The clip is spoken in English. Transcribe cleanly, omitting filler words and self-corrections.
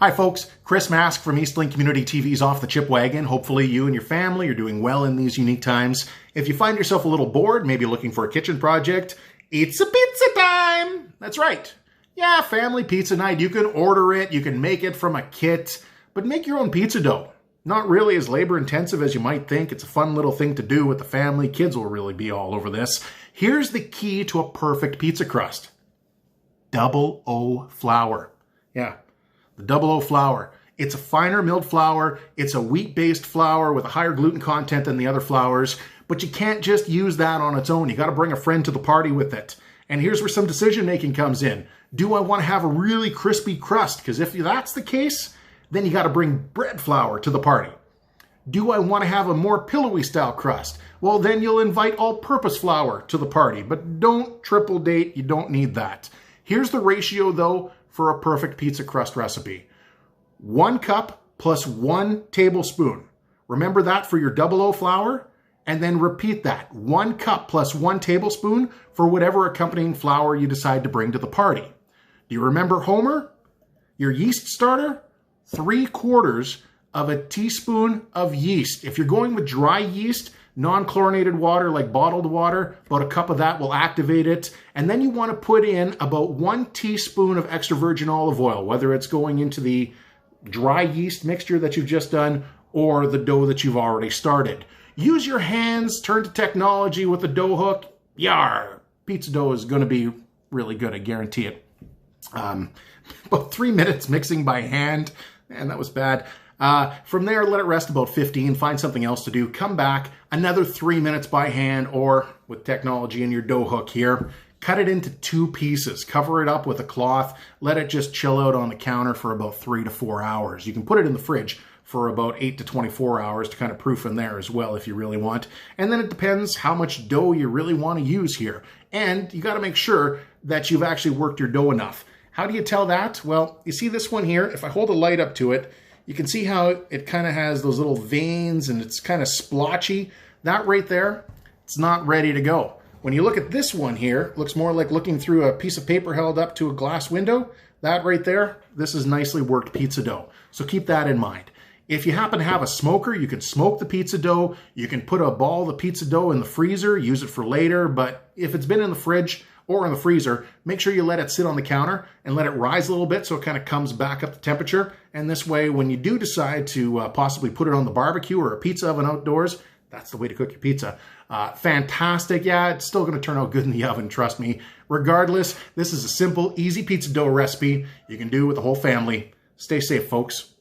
Hi folks, Chris Mask from Eastlink Community TV's Off the Chip Wagon. Hopefully you and your family are doing well in these unique times. If you find yourself a little bored, maybe looking for a kitchen project, it's a pizza time! That's right. Yeah, family pizza night. You can order it, you can make it from a kit, but make your own pizza dough. Not really as labor intensive as you might think. It's a fun little thing to do with the family. Kids will really be all over this. Here's the key to a perfect pizza crust. Double O flour. Yeah. The double O flour. It's a finer milled flour. It's a wheat-based flour with a higher gluten content than the other flours, but you can't just use that on its own. You got to bring a friend to the party with it. And here's where some decision-making comes in. Do I want to have a really crispy crust? Because if that's the case, then you got to bring bread flour to the party. Do I want to have a more pillowy style crust? Well, then you'll invite all-purpose flour to the party, but don't triple date. You don't need that. Here's the ratio, though, for a perfect pizza crust recipe. 1 cup plus 1 tablespoon. Remember that for your double O flour? And then repeat that. 1 cup plus 1 tablespoon for whatever accompanying flour you decide to bring to the party. Do you remember Homer? Your yeast starter? 3/4 of a teaspoon of yeast. If you're going with dry yeast, non-chlorinated water like bottled water, about a cup of that will activate it. And then you want to put in about 1 teaspoon of extra virgin olive oil, whether it's going into the dry yeast mixture that you've just done or the dough that you've already started. Use your hands, turn to technology with the dough hook. Yar! Pizza dough is going to be really good, I guarantee it. About 3 minutes mixing by hand. Man, that was bad. From there, let it rest about 15, find something else to do, come back, another 3 minutes by hand, or with technology in your dough hook here, cut it into 2 pieces, cover it up with a cloth, let it just chill out on the counter for about 3 to 4 hours. You can put it in the fridge for about 8 to 24 hours to kind of proof in there as well if you really want. And then it depends how much dough you really want to use here. And you got to make sure that you've actually worked your dough enough. How do you tell that? Well, you see this one here, if I hold a light up to it, you can see how it kind of has those little veins and it's kind of splotchy. That right there, it's not ready to go. When you look at this one here, it looks more like looking through a piece of paper held up to a glass window. That right there, this is nicely worked pizza dough. So keep that in mind. If you happen to have a smoker, you can smoke the pizza dough. You can put a ball of the pizza dough in the freezer, use it for later. But if it's been in the fridge or in the freezer, make sure you let it sit on the counter and let it rise a little bit so it kind of comes back up to temperature. And this way, when you do decide to possibly put it on the barbecue or a pizza oven outdoors, that's the way to cook your pizza. Fantastic. Yeah, it's still going to turn out good in the oven, trust me. Regardless, this is a simple, easy pizza dough recipe you can do with the whole family. Stay safe, folks.